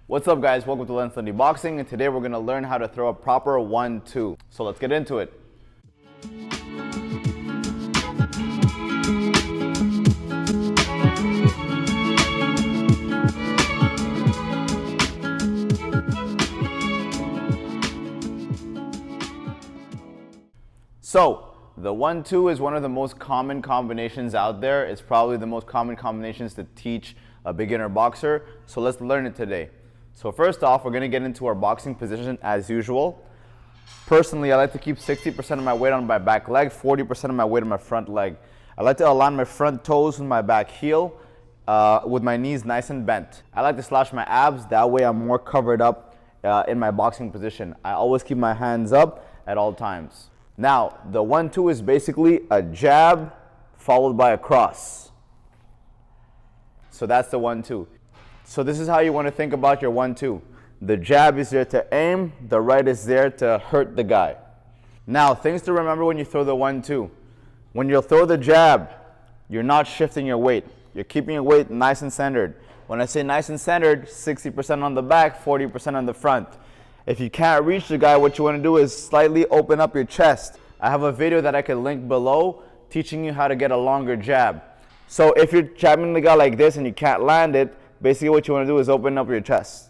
What's up guys, welcome to Lentz Lundy Boxing, and today we're going to learn how to throw a proper 1-2. So let's get into it. So the 1-2 is one of the most common combinations out there. It's probably the most common combinations to teach a beginner boxer. So let's learn it today. So first off, we're going to get into our boxing position as usual. Personally, I like to keep 60% of my weight on my back leg, 40% of my weight on my front leg. I like to align my front toes with my back heel with my knees nice and bent. I like to slash my abs, that way I'm more covered up in my boxing position. I always keep my hands up at all times. Now, the 1-2 is basically a jab followed by a cross. So that's the 1-2. So this is how you want to think about your 1-2. The jab is there to aim, the right is there to hurt the guy. Now, things to remember when you throw the 1-2. When you throw the jab, you're not shifting your weight. You're keeping your weight nice and centered. When I say nice and centered, 60% on the back, 40% on the front. If you can't reach the guy, what you want to do is slightly open up your chest. I have a video that I can link below teaching you how to get a longer jab. So if you're jabbing the guy like this and you can't land it, basically what you want to do is open up your chest.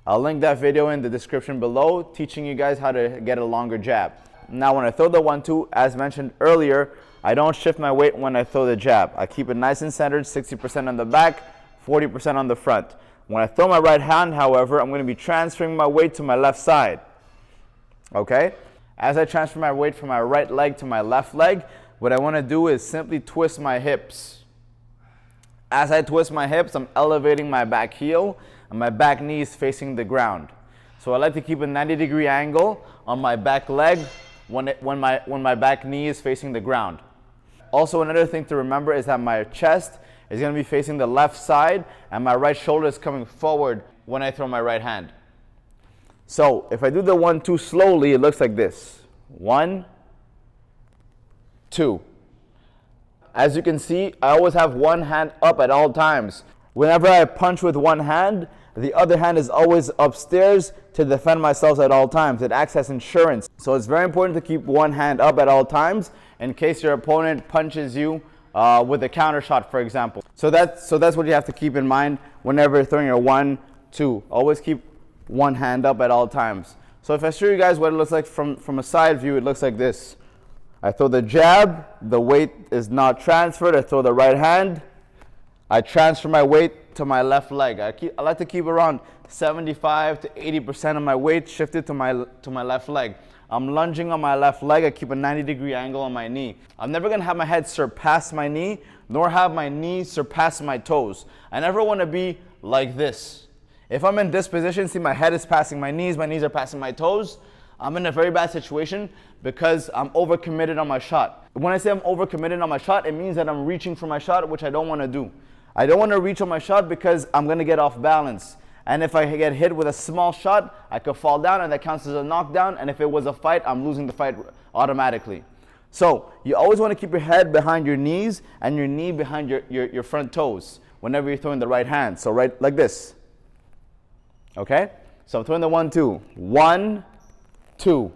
I'll link that video in the description below teaching you guys how to get a longer jab. Now when I throw the 1-2, as mentioned earlier, I don't shift my weight when I throw the jab. I keep it nice and centered, 60% on the back, 40% on the front. When I throw my right hand, however, I'm going to be transferring my weight to my left side. Okay? As I transfer my weight from my right leg to my left leg, what I want to do is simply twist my hips. As I twist my hips, I'm elevating my back heel and my back knee is facing the ground. So I like to keep a 90-degree angle on my back leg when my back knee is facing the ground. Also, another thing to remember is that my chest is going to be facing the left side and my right shoulder is coming forward when I throw my right hand. So if I do the 1-2 slowly, it looks like this. 1, 2. As you can see, I always have one hand up at all times. Whenever I punch with one hand, the other hand is always upstairs to defend myself at all times. It acts as insurance. So it's very important to keep one hand up at all times in case your opponent punches you with a counter shot, for example. So that's what you have to keep in mind whenever you're throwing your 1-2. Always keep one hand up at all times. So if I show you guys what it looks like from a side view, it looks like this. I throw the jab, the weight is not transferred. I throw the right hand, I transfer my weight to my left leg. I like to keep around 75 to 80% of my weight shifted to my left leg. I'm lunging on my left leg. I keep a 90-degree angle on my knee. I'm never going to have my head surpass my knee, nor have my knee surpass my toes. I never want to be like this. If I'm in this position, see my head is passing my knees are passing my toes, I'm in a very bad situation because I'm overcommitted on my shot. When I say I'm overcommitted on my shot, it means that I'm reaching for my shot, which I don't want to do. I don't want to reach on my shot because I'm going to get off balance. And if I get hit with a small shot, I could fall down and that counts as a knockdown. And if it was a fight, I'm losing the fight automatically. So you always want to keep your head behind your knees and your knee behind your front toes whenever you're throwing the right hand. So right like this. Okay? So I'm throwing the 1-2. 1, 2.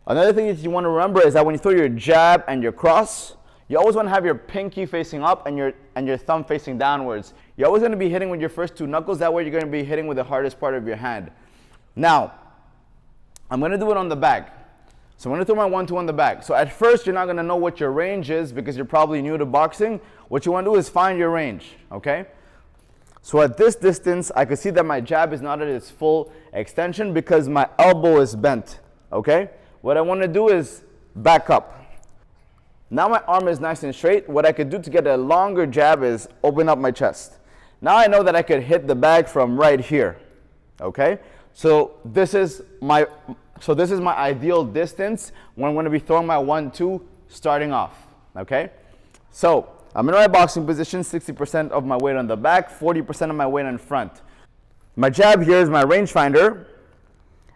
Another thing that you want to remember is that when you throw your jab and your cross, you always want to have your pinky facing up and your thumb facing downwards. You're always going to be hitting with your first two knuckles. That way you're going to be hitting with the hardest part of your hand. Now, I'm going to do it on the back. So I'm going to throw my 1-2 on the back. So at first, you're not going to know what your range is because you're probably new to boxing. What you want to do is find your range, okay? So at this distance, I can see that my jab is not at its full extension because my elbow is bent, okay? What I want to do is back up. Now my arm is nice and straight. What I could do to get a longer jab is open up my chest. Now I know that I could hit the bag from right here, okay? So this is my ideal distance when I'm going to be throwing my 1-2 starting off, okay? So I'm in my boxing position, 60% of my weight on the back, 40% of my weight in front. My jab here is my rangefinder,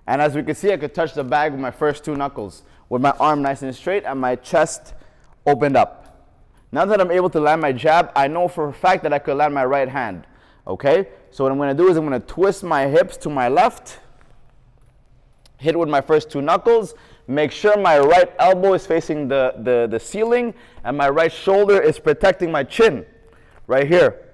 and as we can see, I could touch the bag with my first two knuckles with my arm nice and straight and my chest opened up. Now that I'm able to land my jab, I know for a fact that I could land my right hand. Okay, so what I'm going to do is I'm going to twist my hips to my left, hit with my first 2 knuckles, make sure my right elbow is facing the ceiling and my right shoulder is protecting my chin right here.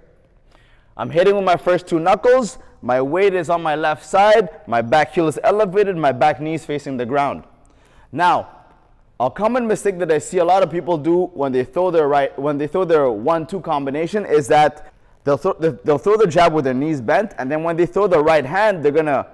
I'm hitting with my first 2 knuckles, my weight is on my left side, my back heel is elevated, my back knee is facing the ground. Now, a common mistake that I see a lot of people do when they throw their 1-2 combination is that they'll throw the jab with their knees bent, and then when they throw the right hand, they're gonna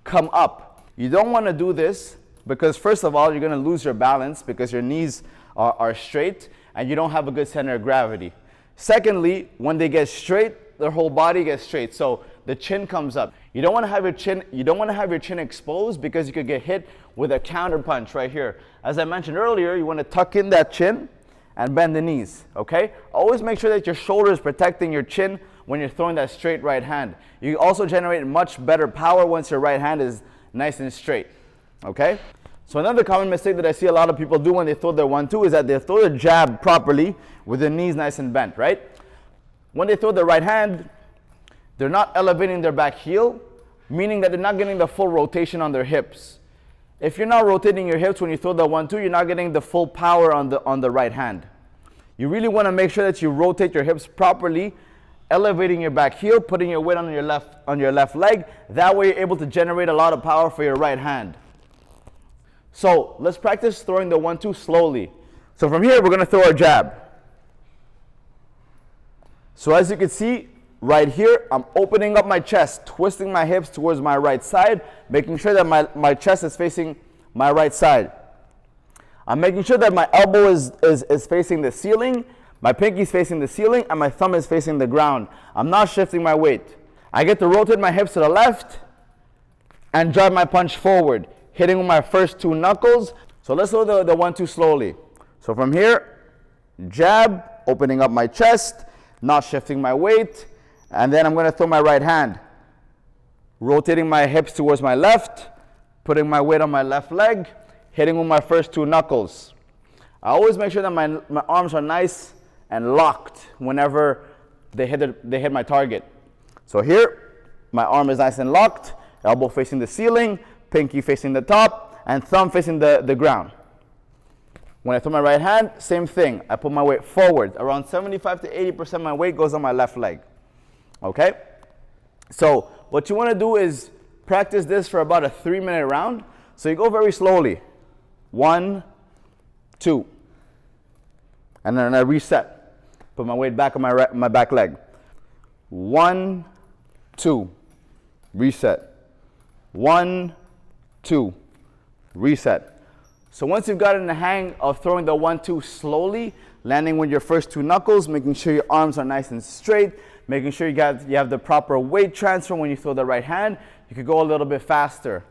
come up. You don't want to do this because first of all, you're gonna lose your balance because your knees are straight and you don't have a good center of gravity. Secondly, when they get straight, their whole body gets straight, so the chin comes up. You don't want to have your chin exposed because you could get hit with a counter punch right here. As I mentioned earlier, you want to tuck in that chin and bend the knees, okay? Always make sure that your shoulder is protecting your chin when you're throwing that straight right hand. You also generate much better power once your right hand is nice and straight, okay? So another common mistake that I see a lot of people do when they throw their 1-2 is that they throw the jab properly with their knees nice and bent, right? When they throw the right hand, they're not elevating their back heel, meaning that they're not getting the full rotation on their hips. If you're not rotating your hips when you throw the 1-2, you're not getting the full power on the right hand. You really want to make sure that you rotate your hips properly, elevating your back heel, putting your weight on your left leg. That way you're able to generate a lot of power for your right hand. So let's practice throwing the 1-2 slowly. So from here, we're going to throw our jab. So as you can see, right here, I'm opening up my chest, twisting my hips towards my right side, making sure that my chest is facing my right side. I'm making sure that my elbow is facing the ceiling, my pinky is facing the ceiling, and my thumb is facing the ground. I'm not shifting my weight. I get to rotate my hips to the left and drive my punch forward, hitting with my first 2 knuckles. So let's throw the 1-2 slowly. So from here, jab, opening up my chest, not shifting my weight, and then I'm going to throw my right hand, rotating my hips towards my left, putting my weight on my left leg, hitting with my first 2 knuckles. I always make sure that my arms are nice and locked whenever they hit my target. So here, my arm is nice and locked, elbow facing the ceiling, pinky facing the top, and thumb facing the ground. When I throw my right hand, same thing. I put my weight forward. Around 75 to 80% of my weight goes on my left leg. Okay? So what you want to do is practice this for about a 3-minute round. So you go very slowly. 1, 2. And then I reset. Put my weight back on my back leg. 1, 2. Reset. 1, 2. Reset. So once you've gotten the hang of throwing the 1-2 slowly, landing with your first 2 knuckles, making sure your arms are nice and straight, making sure you have the proper weight transfer when you throw the right hand, you could go a little bit faster.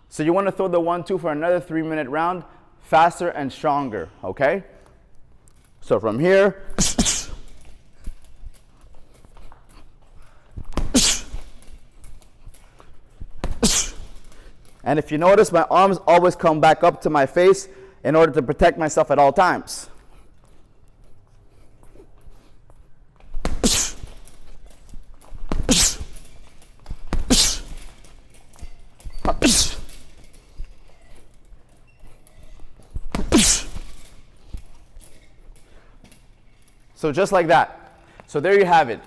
So you want to throw the 1-2 for another 3-minute round, faster and stronger, okay? So from here, and if you notice, my arms always come back up to my face in order to protect myself at all times. So just like that. So there you have it.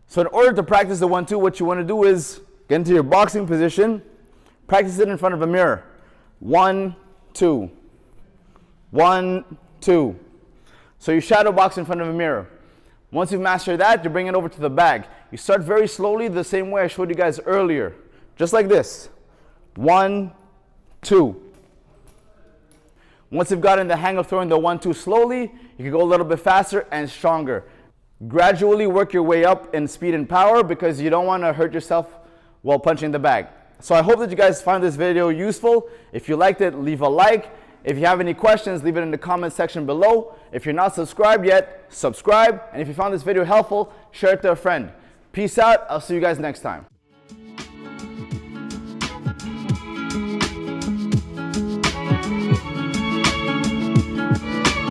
So in order to practice the 1-2, what you want to do is get into your boxing position. Practice it in front of a mirror. 1, 2. 1, 2. So you shadow box in front of a mirror. Once you've mastered that, you bring it over to the bag. You start very slowly, the same way I showed you guys earlier. Just like this. 1, 2. Once you've gotten the hang of throwing the 1-2 slowly, you can go a little bit faster and stronger. Gradually work your way up in speed and power because you don't want to hurt yourself while punching the bag. So I hope that you guys found this video useful. If you liked it, leave a like. If you have any questions, leave it in the comment section below. If you're not subscribed yet, subscribe. And if you found this video helpful, share it to a friend. Peace out. I'll see you guys next time.